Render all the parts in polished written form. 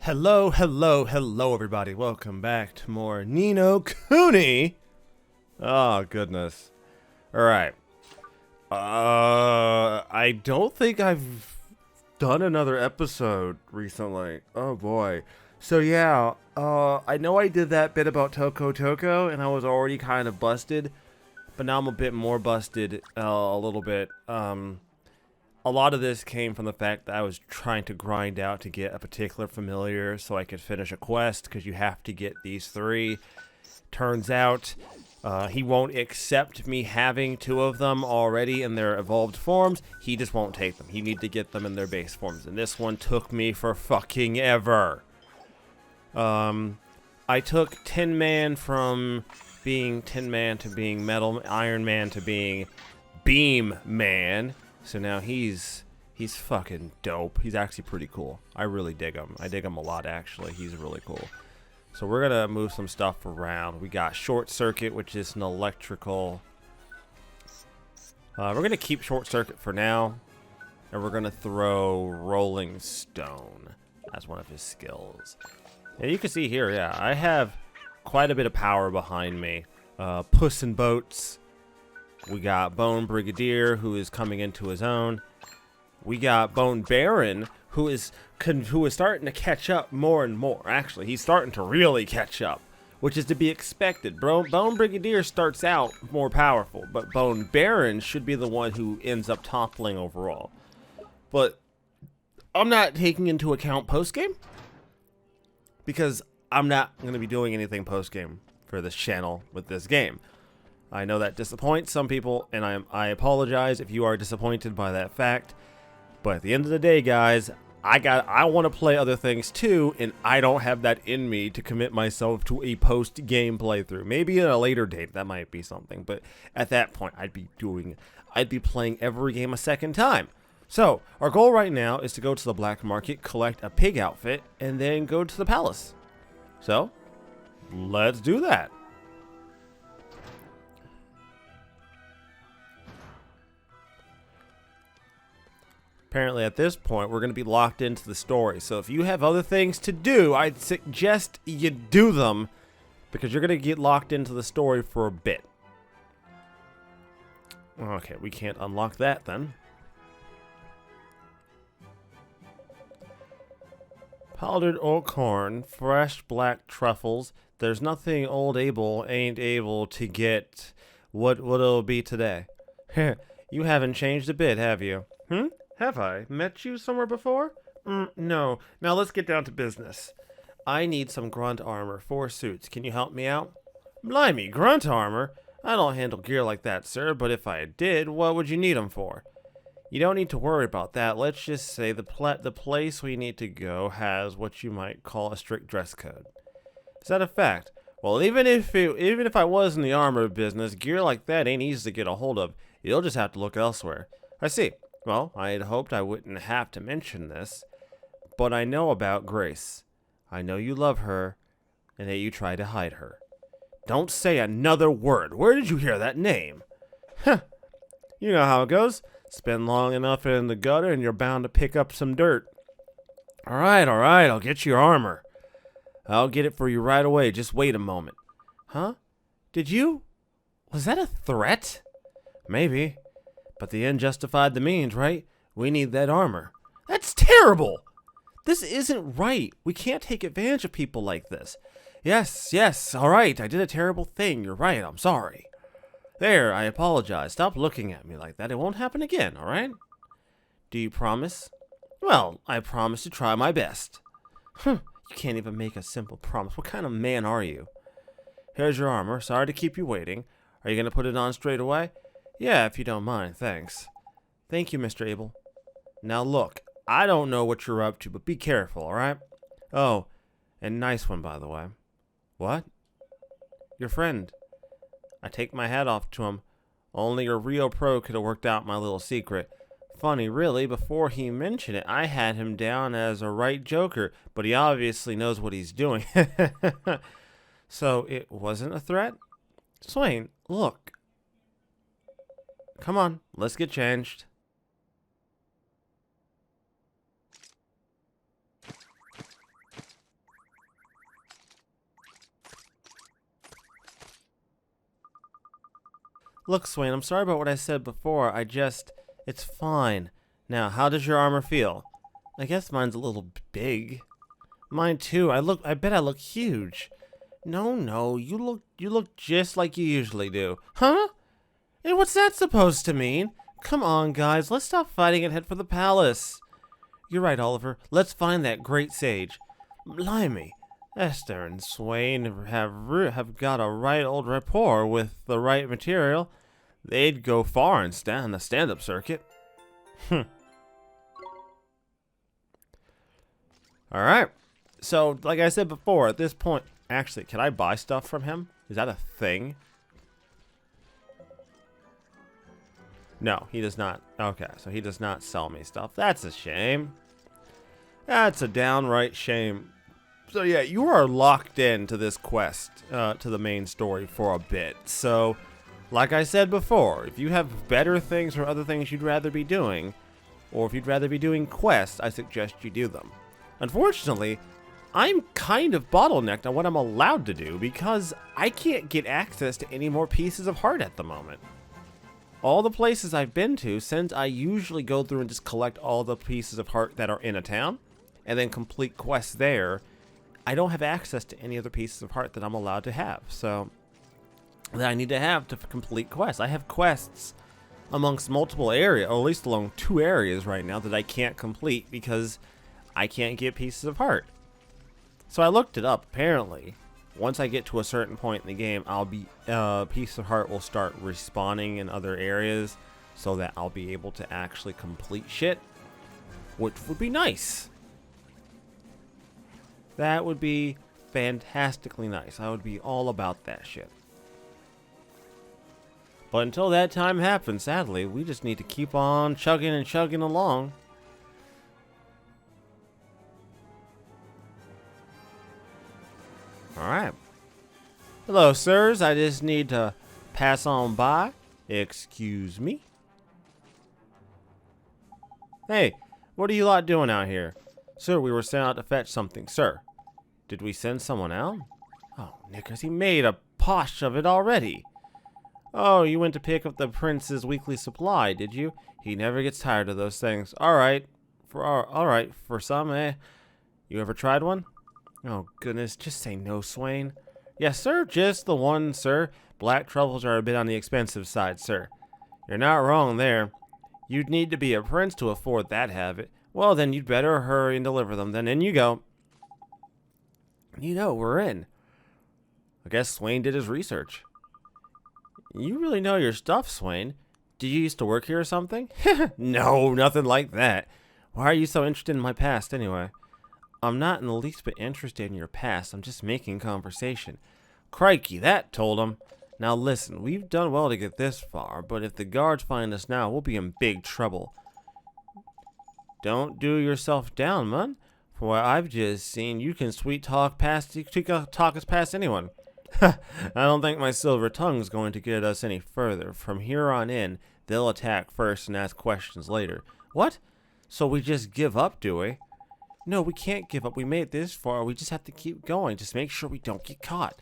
Hello, hello, hello, everybody. Welcome back to more Nino Kuni. Oh, goodness. Alright. I don't think I've done another episode recently. Oh, boy. So, yeah, I know I did that bit about Toko, and I was already kind of busted. But now I'm a bit more busted, a little bit. A lot of this came from the fact that I was trying to grind out to get a particular familiar so I could finish a quest, because you have to get these 3. Turns out he won't accept me having 2 of them already in their evolved forms. He just won't take them. He needs to get them in their base forms, and this one took me for fucking ever. I took Tin Man from being Tin Man to being Metal Iron Man to being Beam Man. So now he's fucking dope. He's actually pretty cool. I really dig him. I dig him a lot, actually. He's really cool. So we're going to move some stuff around. We got Short Circuit, which is an electrical. We're going to keep Short Circuit for now. And we're going to throw Rolling Stone as one of his skills. And you can see here, yeah, I have quite a bit of power behind me. Puss in Boats. We got Bone Brigadier, who is coming into his own. We got Bone Baron, who is starting to catch up more and more. Actually, he's starting to really catch up, which is to be expected. Bone Brigadier starts out more powerful, but Bone Baron should be the one who ends up toppling overall. But I'm not taking into account post-game, because I'm not going to be doing anything post-game for this channel with this game. I know that disappoints some people, and I apologize if you are disappointed by that fact. But at the end of the day, guys, I want to play other things too, and I don't have that in me to commit myself to a post-game playthrough. Maybe at a later date that might be something, but at that point I'd be playing every game a second time. So our goal right now is to go to the black market, collect a pig outfit, and then go to the palace. So let's do that. Apparently at this point we're going to be locked into the story, so if you have other things to do, I'd suggest you do them, because you're going to get locked into the story for a bit. Okay, we can't unlock that then. Powdered oat corn, fresh black truffles. There's nothing old Abel ain't able to get. What it'll be today? You haven't changed a bit, have you? Have I met you somewhere before? No. Now let's get down to business. I need some grunt armor, 4 suits. Can you help me out? Blimey, grunt armor? I don't handle gear like that, sir, but if I did, what would you need them for? You don't need to worry about that. Let's just say the place we need to go has what you might call a strict dress code. Is that a fact? Well, even if I was in the armor business, gear like that ain't easy to get a hold of. You'll just have to look elsewhere. I see. Well, I had hoped I wouldn't have to mention this, but I know about Grace. I know you love her, and that you try to hide her. Don't say another word. Where did you hear that name? Huh. You know how it goes. Spend long enough in the gutter, and you're bound to pick up some dirt. All right, I'll get you your armor. I'll get it for you right away. Just wait a moment. Huh? Was that a threat? Maybe. But the end justified the means, right? We need that armor. That's terrible! This isn't right. We can't take advantage of people like this. Yes, all right. I did a terrible thing. You're right. I'm sorry. There, I apologize. Stop looking at me like that. It won't happen again, all right? Do you promise? Well, I promise to try my best. You can't even make a simple promise. What kind of man are you? Here's your armor. Sorry to keep you waiting. Are you going to put it on straight away? Yeah, if you don't mind, thanks. Thank you, Mr. Abel. Now look, I don't know what you're up to, but be careful, alright? Oh, and nice one, by the way. What? Your friend. I take my hat off to him. Only a real pro could have worked out my little secret. Funny, really, before he mentioned it, I had him down as a right joker, but he obviously knows what he's doing. So, it wasn't a threat? Swain, look. Come on, let's get changed. Look, Swain, I'm sorry about what I said before. It's fine. Now, how does your armor feel? I guess mine's a little big. Mine too. I bet I look huge. No, you look just like you usually do. Huh? Hey, what's that supposed to mean? Come on, guys, let's stop fighting and head for the palace. You're right, Oliver. Let's find that great sage. Blimey, Esther and Swain have got a right old rapport with the right material. They'd go far in the stand-up circuit. Alright. So, like I said before, at this point... Actually, can I buy stuff from him? Is that a thing? No, he does not. Okay, so he does not sell me stuff. That's a shame. That's a downright shame. So yeah, you are locked into this quest, to the main story for a bit. So, like I said before, if you have better things or other things you'd rather be doing, or if you'd rather be doing quests, I suggest you do them. Unfortunately, I'm kind of bottlenecked on what I'm allowed to do because I can't get access to any more pieces of heart at the moment. All the places I've been to, since I usually go through and just collect all the pieces of heart that are in a town, and then complete quests there, I don't have access to any other pieces of heart that I'm allowed to have, so that I need to have to complete quests. I have quests amongst multiple areas, or at least along 2 areas right now that I can't complete because I can't get pieces of heart. So I looked it up. Apparently, once I get to a certain point in the game, piece of heart will start respawning in other areas, so that I'll be able to actually complete shit, which would be nice. That would be fantastically nice. I would be all about that shit. But until that time happens, sadly, we just need to keep on chugging and chugging along. Alright. Hello, sirs. I just need to pass on by. Excuse me. Hey, what are you lot doing out here? Sir, we were sent out to fetch something. Sir, did we send someone out? Oh, Knickers, he made a posh of it already. Oh, you went to pick up the prince's weekly supply, did you? He never gets tired of those things. Alright, for some, eh? You ever tried one? Oh, goodness, just say no, Swain. Yes, sir, just the one, sir. Black truffles are a bit on the expensive side, sir. You're not wrong there. You'd need to be a prince to afford that habit. Well, then you'd better hurry and deliver them. Then in you go. You know, we're in. I guess Swain did his research. You really know your stuff, Swain. Did you used to work here or something? No, nothing like that. Why are you so interested in my past, anyway? I'm not in the least bit interested in your past. I'm just making conversation. Crikey, that told him. Now listen, we've done well to get this far, but if the guards find us now, we'll be in big trouble. Don't do yourself down, man. From what I've just seen, you can sweet talk us past anyone. I don't think my silver tongue's going to get us any further. From here on in, they'll attack first and ask questions later. What? So we just give up, do we? No, we can't give up. We made it this far. We just have to keep going. Just make sure we don't get caught.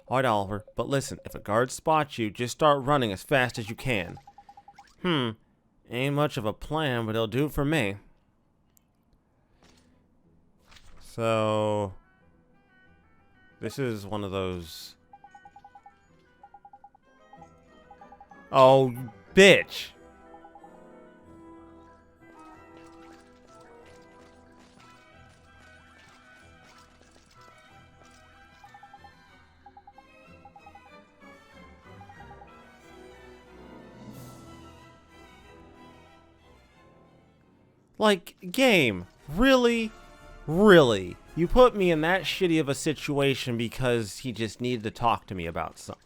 Alright, Oliver, but listen, if a guard spots you, just start running as fast as you can. Ain't much of a plan, but it'll do for me. So, this is one of those... Oh, you bitch! Like, game, really? Really? You put me in that shitty of a situation because he just needed to talk to me about something.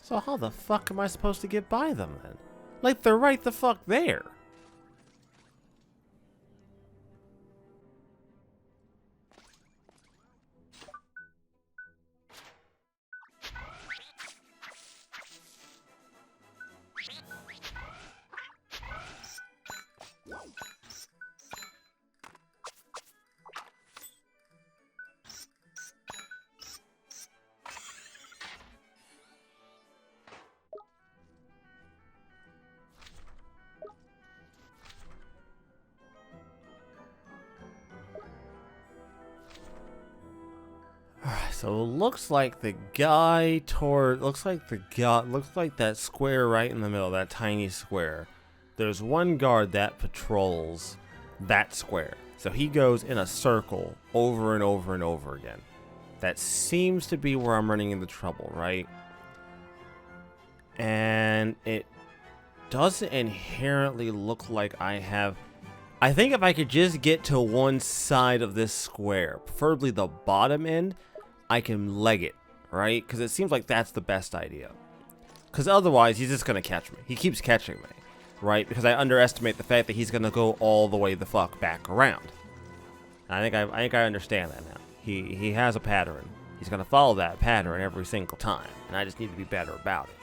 So how the fuck am I supposed to get by them then? Like, they're right the fuck there. So it looks like the guy looks like that square right in the middle, that tiny square. There's one guard that patrols that square. So he goes in a circle over and over and over again. That seems to be where I'm running into trouble, right? And it doesn't inherently look like I have... I think if I could just get to one side of this square, preferably the bottom end, I can leg it, right? Because it seems like that's the best idea. Because otherwise, he's just going to catch me. He keeps catching me, right? Because I underestimate the fact that he's going to go all the way the fuck back around. I think I understand that now. He has a pattern. He's going to follow that pattern every single time. And I just need to be better about it.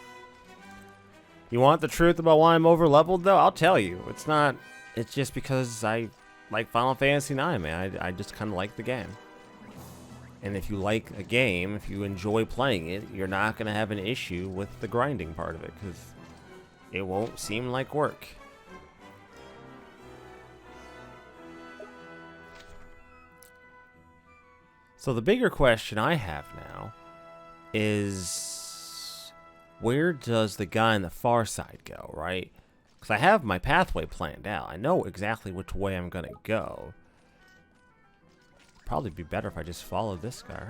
You want the truth about why I'm over leveled though? I'll tell you. It's not... It's just because I like Final Fantasy IX, man. I just kind of like the game. And if you like a game, if you enjoy playing it, you're not going to have an issue with the grinding part of it. Because it won't seem like work. So the bigger question I have now is, where does the guy on the far side go, right? Because I have my pathway planned out. I know exactly which way I'm going to go. Probably be better if I just followed this guy.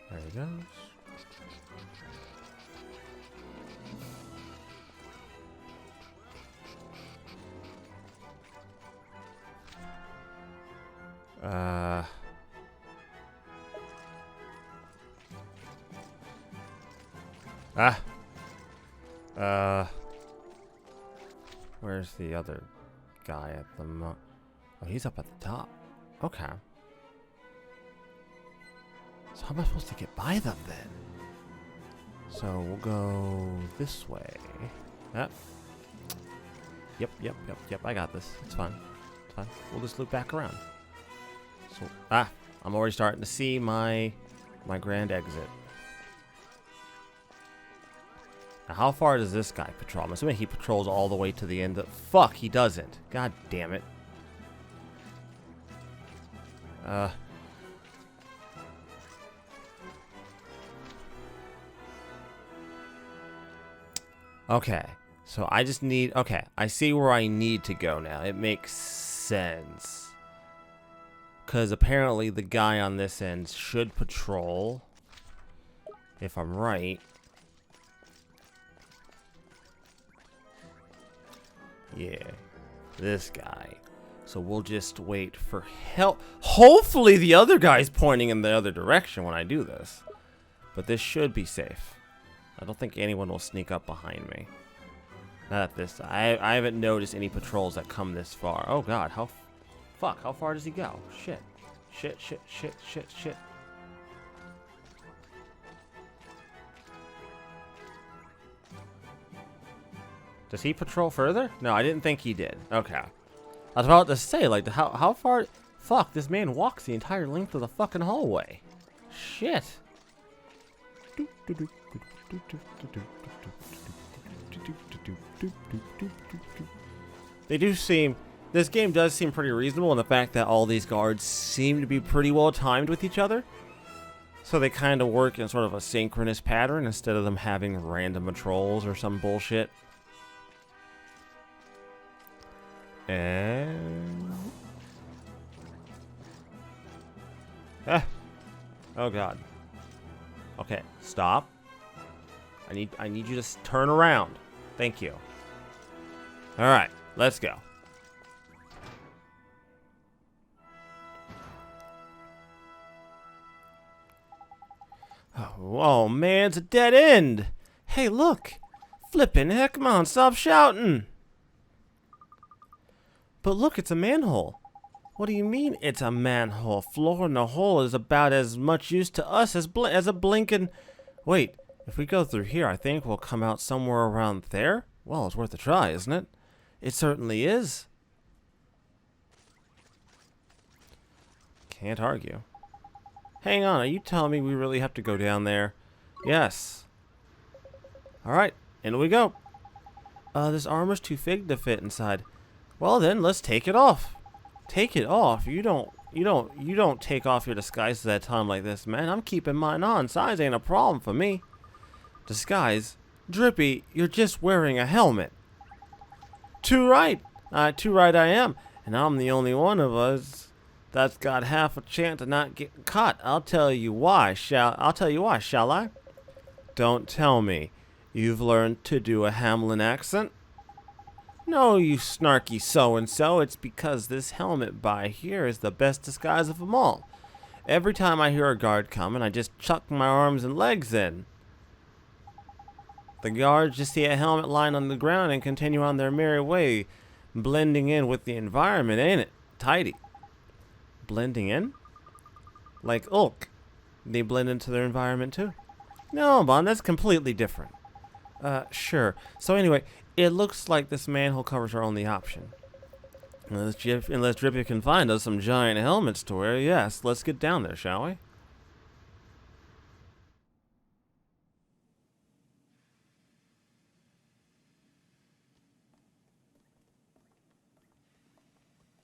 There he goes. Where's the other guy at the Oh, he's up at the top. Okay. So how am I supposed to get by them then? So we'll go this way. Yep. Yep. I got this. It's fine. It's fine. We'll just loop back around. So, I'm already starting to see my grand exit. Now, how far does this guy patrol? I'm assuming he patrols all the way to the end. Fuck, he doesn't. God damn it. Okay. So I just need... Okay, I see where I need to go now. It makes sense. Because apparently the guy on this end should patrol. If I'm right. Yeah. This guy. So we'll just wait for help. Hopefully the other guy's pointing in the other direction when I do this. But this should be safe. I don't think anyone will sneak up behind me. Not at this. I haven't noticed any patrols that come this far. Oh god, how far does he go? Shit. Shit. Does he patrol further? No, I didn't think he did. Okay. I was about to say, like, how far... Fuck, this man walks the entire length of the fucking hallway. Shit. They do seem... This game does seem pretty reasonable in the fact that all these guards seem to be pretty well timed with each other. So they kind of work in sort of a synchronous pattern instead of them having random patrols or some bullshit. And... Oh god. Okay, stop. I need you to turn around. Thank you. Alright, let's go. Oh man, it's a dead end. Hey, look. Flippin' heck, come on, stop shouting. But look, it's a manhole. What do you mean it's a manhole? Floor in the hole is about as much use to us as a blinking... Wait, if we go through here, I think we'll come out somewhere around there? Well, it's worth a try, isn't it? It certainly is. Can't argue. Hang on, are you telling me we really have to go down there? Yes. Alright, In we go. This armor's too big to fit inside. Well then, let's take it off. Take it off? You don't take off your disguises at a time like this, man. I'm keeping mine on. Size ain't a problem for me. Disguise? Drippy, you're just wearing a helmet. Too right. Too right I am. And I'm the only one of us that's got half a chance of not getting caught. I'll tell you why, shall I? Don't tell me. You've learned to do a Hamelin accent? No, you snarky so-and-so. It's because this helmet by here is the best disguise of them all. Every time I hear a guard coming, I just chuck my arms and legs in. The guards just see a helmet lying on the ground and continue on their merry way, blending in with the environment, ain't it? Tidy. Blending in? Like Ulk. They blend into their environment too? No, Bon, that's completely different. Sure. So anyway, it looks like this manhole covers our only option. Unless Drippy can find us some giant helmets to wear, yes, let's get down there, shall we?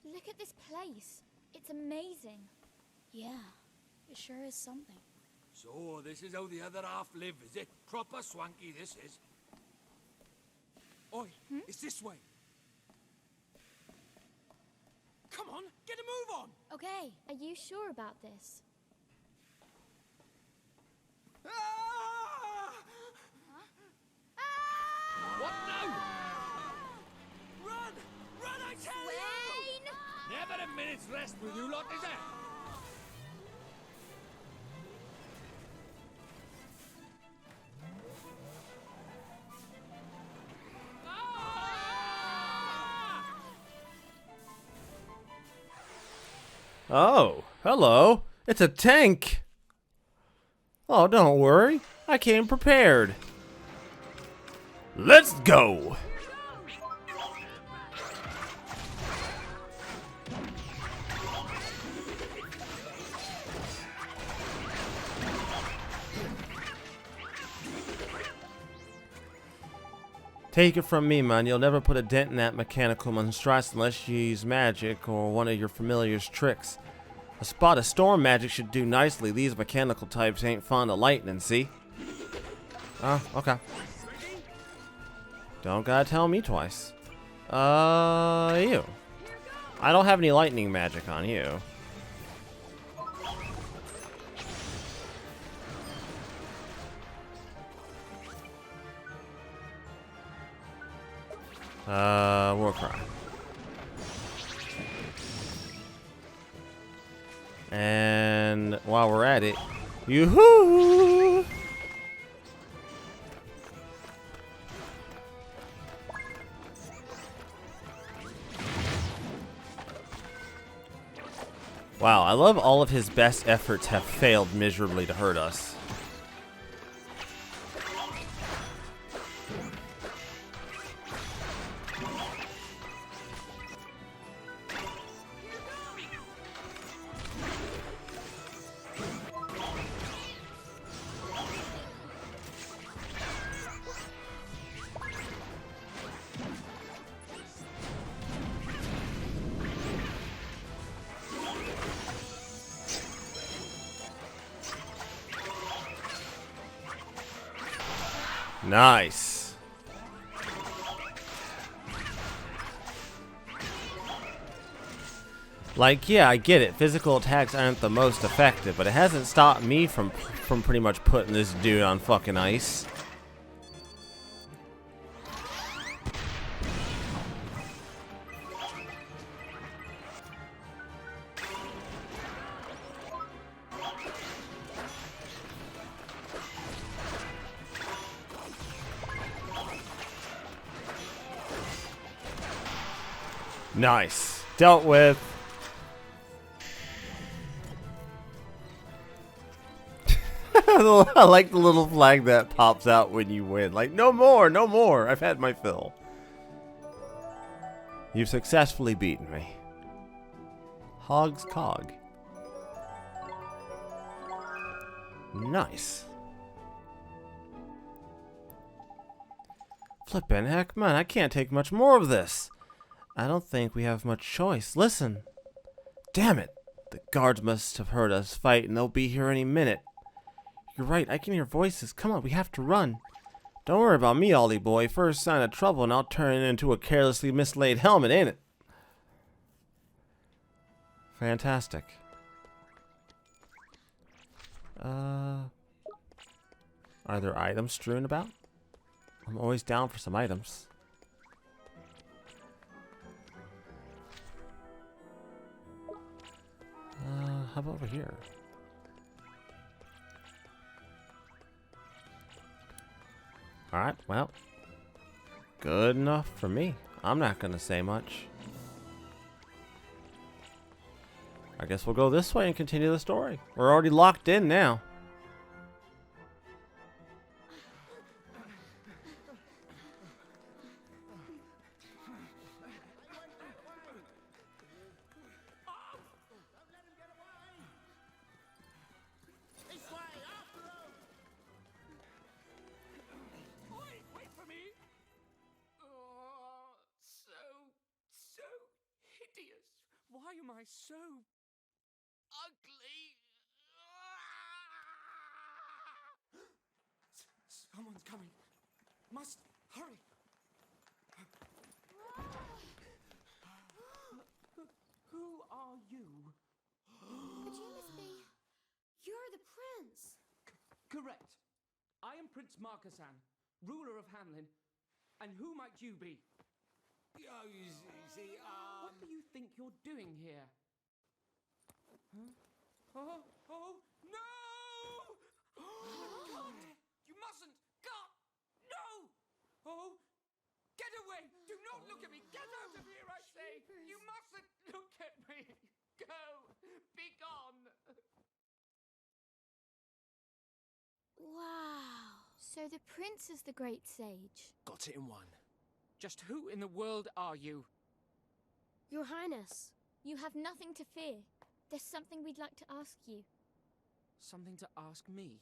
Look at this place. It's amazing. Yeah, it sure is something. So, this is how the other half live, is it? Proper swanky, this is. Oi, it's this way. Come on, get a move on! Okay, are you sure about this? Ah! What now? Run! Run, I tell you! Wayne! Never a minute's rest with you lot, is there? Oh, hello. It's a tank. Oh, don't worry. I came prepared. Let's go. Take it from me, man. You'll never put a dent in that mechanical monstrosity unless you use magic or one of your familiar's tricks. A spot of storm magic should do nicely. These mechanical types ain't fond of lightning, see? Oh, okay. Don't gotta tell me twice. You. I don't have any lightning magic on you. Warcry. And while we're at it, yoo-hoo! Wow, I love all of his best efforts have failed miserably to hurt us. Nice. Like, yeah, I get it. Physical attacks aren't the most effective, but it hasn't stopped me from pretty much putting this dude on fucking ice. Nice. Dealt with. I like the little flag that pops out when you win. Like, no more, no more. I've had my fill. You've successfully beaten me. Hog's Cog. Nice. Flippin' heck, man, I can't take much more of this. I don't think we have much choice. Listen. Damn it. The guards must have heard us fight and they'll be here any minute. You're right, I can hear voices. Come on, we have to run. Don't worry about me, Ollie boy. First sign of trouble and I'll turn it into a carelessly mislaid helmet, ain't it? Fantastic. Are there items strewn about? I'm always down for some items. How about over here? Alright, well. Good enough for me. I'm not gonna say much. I guess we'll go this way and continue the story. We're already locked in now. Wait for me! Oh, so hideous. Why am I so ugly? Someone's coming. Must hurry. Who are you? But you must be. You're the prince. Correct. I am Prince Markasan, ruler of Hamelin. And who might you be? Oh, you see, What do you think you're doing here? Huh? Oh, no! God! You mustn't! God! No! Oh! Get away! Do not look at me! Get out of here, I say! You mustn't look at me! Go! Be gone! Wow. So the prince is the great sage. got it in one. Just who in the world are you? Your Highness. You have nothing to fear. There's something we'd like to ask you. Something to ask me?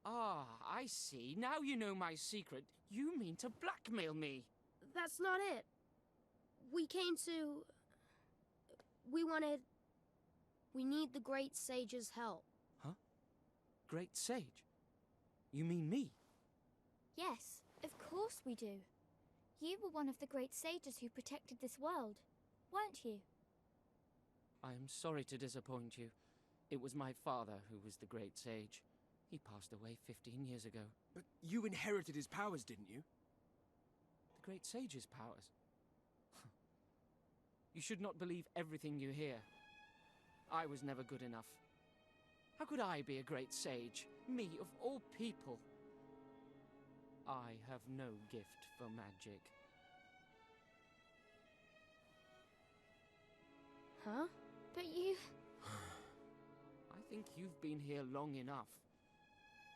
Ah, I see. Now you know my secret. You mean to blackmail me? That's not it. We came to... We need the great sage's help. Huh? Great sage? You mean me? Yes, of course we do. You were one of the great sages who protected this world, weren't you? I am sorry to disappoint you. It was my father who was the great sage. He passed away 15 years ago. But you inherited his powers, didn't you? The great sage's powers? You should not believe everything you hear. I was never good enough. How could I be a great sage? Me, of all people. I have no gift for magic. Huh? But you... I think you've been here long enough.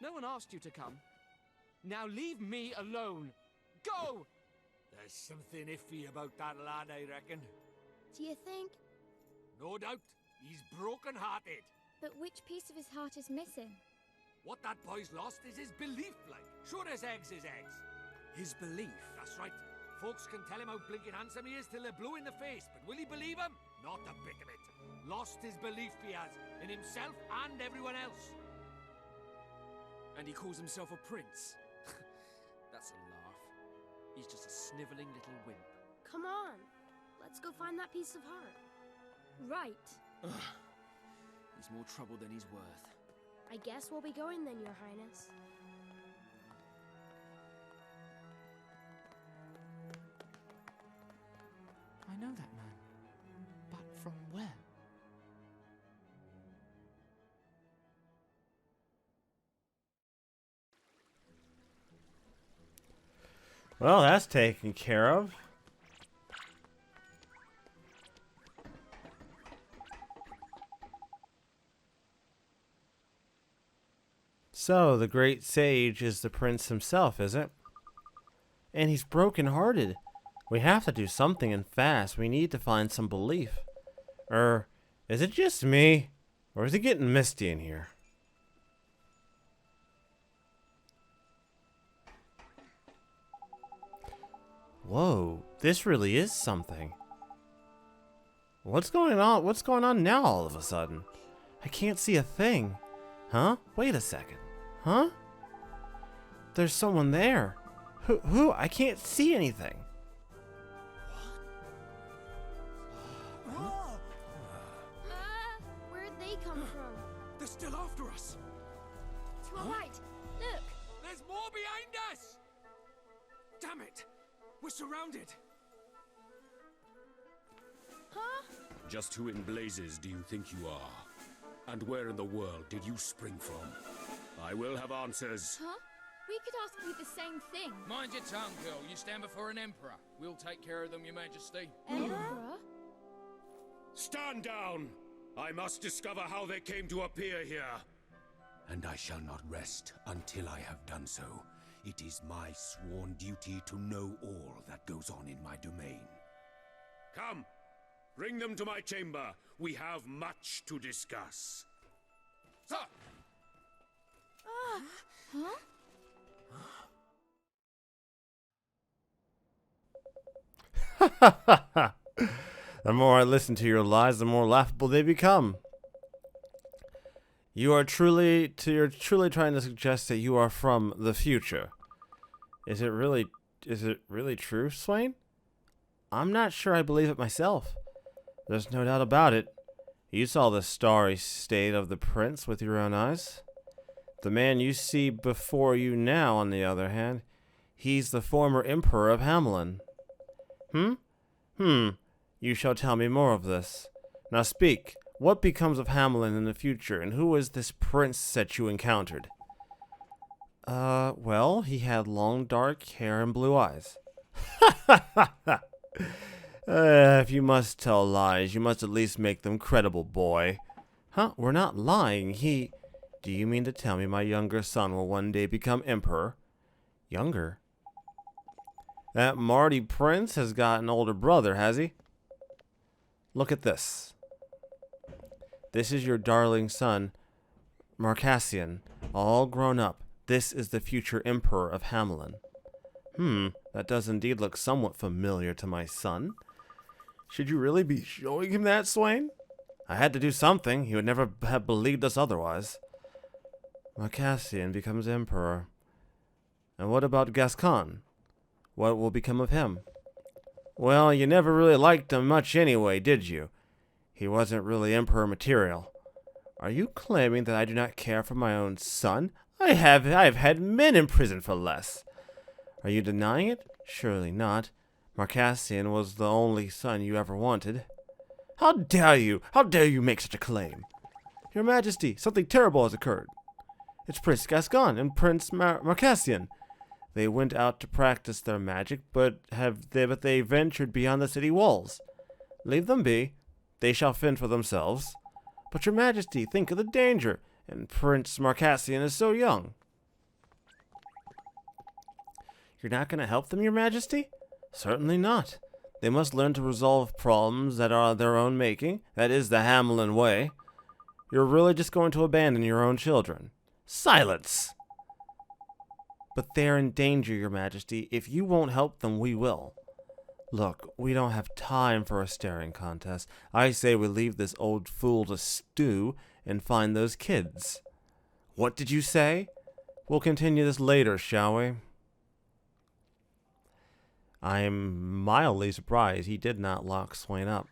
No one asked you to come. Now leave me alone. Go! There's something iffy about that lad, I reckon. Do you think? No doubt, he's broken-hearted. But which piece of his heart is missing? What that boy's lost is his belief, like. Sure as eggs is eggs. His belief? That's right. Folks can tell him how blinking handsome he is till they're blue in the face, but will he believe him? Not a bit of it. Lost his belief he has, in himself and everyone else. And he calls himself a prince? That's a laugh. He's just a snivelling little wimp. Come on. Let's go find that piece of heart. Right. He's more trouble than he's worth. I guess we'll be going then, Your Highness. I know that man. But from where? Well, that's taken care of. So, the great sage is the prince himself, is it? And he's broken-hearted. We have to do something and fast. We need to find some belief. Is it just me? Or is it getting misty in here? Whoa, this really is something. What's going on? What's going on now all of a sudden? I can't see a thing. Huh? Wait a second. Huh? There's someone there. Who? I can't see anything. Where'd they come from? They're still after us. To our right. Look. There's more behind us! Damn it! We're surrounded. Huh? Just who in blazes do you think you are? And where in the world did you spring from? I will have answers. Huh? We could ask you the same thing. Mind your tongue, girl. You stand before an emperor. We'll take care of them, your majesty. Emperor? Stand down! I must discover how they came to appear here. And I shall not rest until I have done so. It is my sworn duty to know all that goes on in my domain. Come! Bring them to my chamber. We have much to discuss. Sir! Huh? The more I listen to your lies, the more laughable they become. You're truly trying to suggest that you are from the future. Is it really true, Swain? I'm not sure I believe it myself. There's no doubt about it. You saw the starry state of the prince with your own eyes. The man you see before you now, on the other hand, he's the former emperor of Hamelin. You shall tell me more of this. Now speak. What becomes of Hamelin in the future, and who is this prince that you encountered? Well, he had long dark hair and blue eyes. If you must tell lies, you must at least make them credible, boy. Huh? We're not lying. Do you mean to tell me my younger son will one day become emperor? Younger? That Marty prince has got an older brother, has he? Look at this. This is your darling son, Marcassian, all grown up. This is the future emperor of Hamelin. That does indeed look somewhat familiar to my son. Should you really be showing him that, Swain? I had to do something. He would never have believed us otherwise. Marcassian becomes emperor. And what about Gascon? What will become of him? Well, you never really liked him much anyway, did you? He wasn't really emperor material. Are you claiming that I do not care for my own son? I have had men in prison for less. Are you denying it? Surely not. Marcassian was the only son you ever wanted. How dare you? How dare you make such a claim? Your Majesty, something terrible has occurred. It's Prince Gascon and Prince Marcassian. They went out to practice their magic, but they ventured beyond the city walls. Leave them be. They shall fend for themselves. But your Majesty, think of the danger, and Prince Marcassian is so young. You're not going to help them, your Majesty? Certainly not. They must learn to resolve problems that are their own making. That is the Hamelin way. You're really just going to abandon your own children. Silence! But they're in danger, your Majesty. If you won't help them, we will. Look, we don't have time for a staring contest. I say we leave this old fool to stew and find those kids. What did you say? We'll continue this later, shall we? I'm mildly surprised he did not lock Swain up.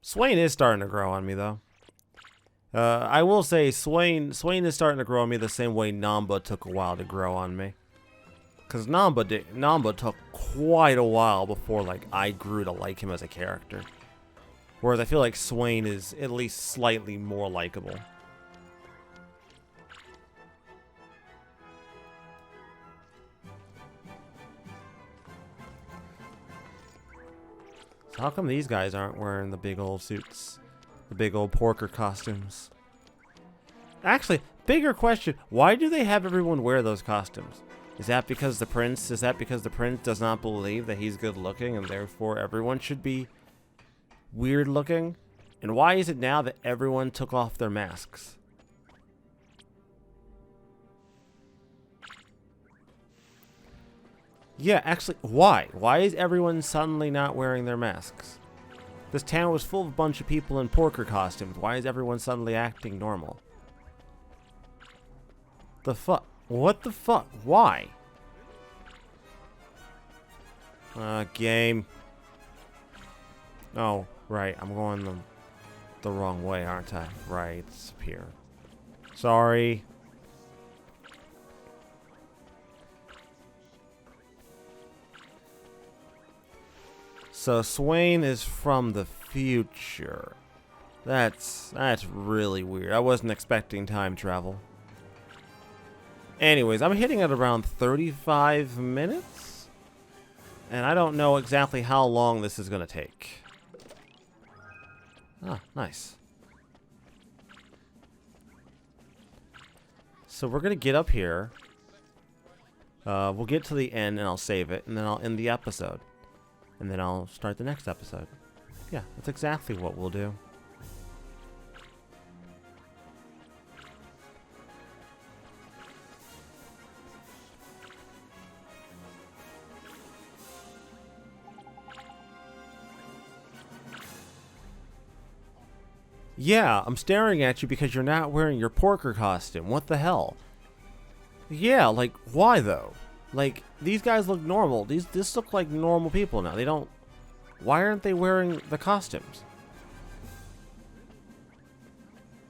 Swain is starting to grow on me, though. I will say Swain is starting to grow on me the same way Namba took a while to grow on me. Because Namba took quite a while before, like, I grew to like him as a character. Whereas I feel like Swain is at least slightly more likable. So how come these guys aren't wearing the big old suits? The big old porker costumes? Actually, bigger question, why do they have everyone wear those costumes? Is that because the prince does not believe that he's good looking and therefore everyone should be weird looking? And why is it now that everyone took off their masks? Yeah, actually, why? Why is everyone suddenly not wearing their masks? This town was full of a bunch of people in porker costumes. Why is everyone suddenly acting normal? The fuck? What the fuck? Why? Game. Oh, right. I'm going the wrong way, aren't I? Right, it's up here. Sorry. So Swain is from the future. That's really weird. I wasn't expecting time travel. Anyways, I'm hitting at around 35 minutes. And I don't know exactly how long this is going to take. Ah, nice. So we're going to get up here. We'll get to the end and I'll save it. And then I'll end the episode. And then I'll start the next episode. Yeah, that's exactly what we'll do. Yeah, I'm staring at you because you're not wearing your porker costume. What the hell? Yeah, like, why though? Like, these guys look normal. This look like normal people now. They don't... Why aren't they wearing the costumes?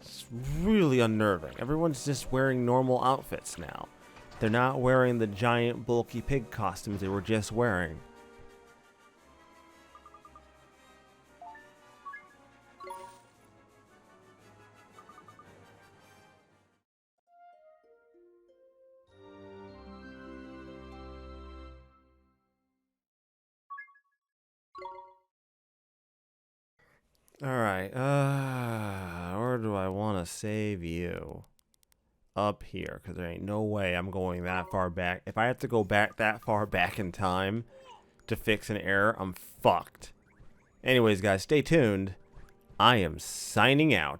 It's really unnerving. Everyone's just wearing normal outfits now. They're not wearing the giant bulky pig costumes they were just wearing. Alright, where do I want to save you? Up here, because there ain't no way I'm going that far back. If I have to go back that far back in time to fix an error, I'm fucked. Anyways, guys, stay tuned. I am signing out.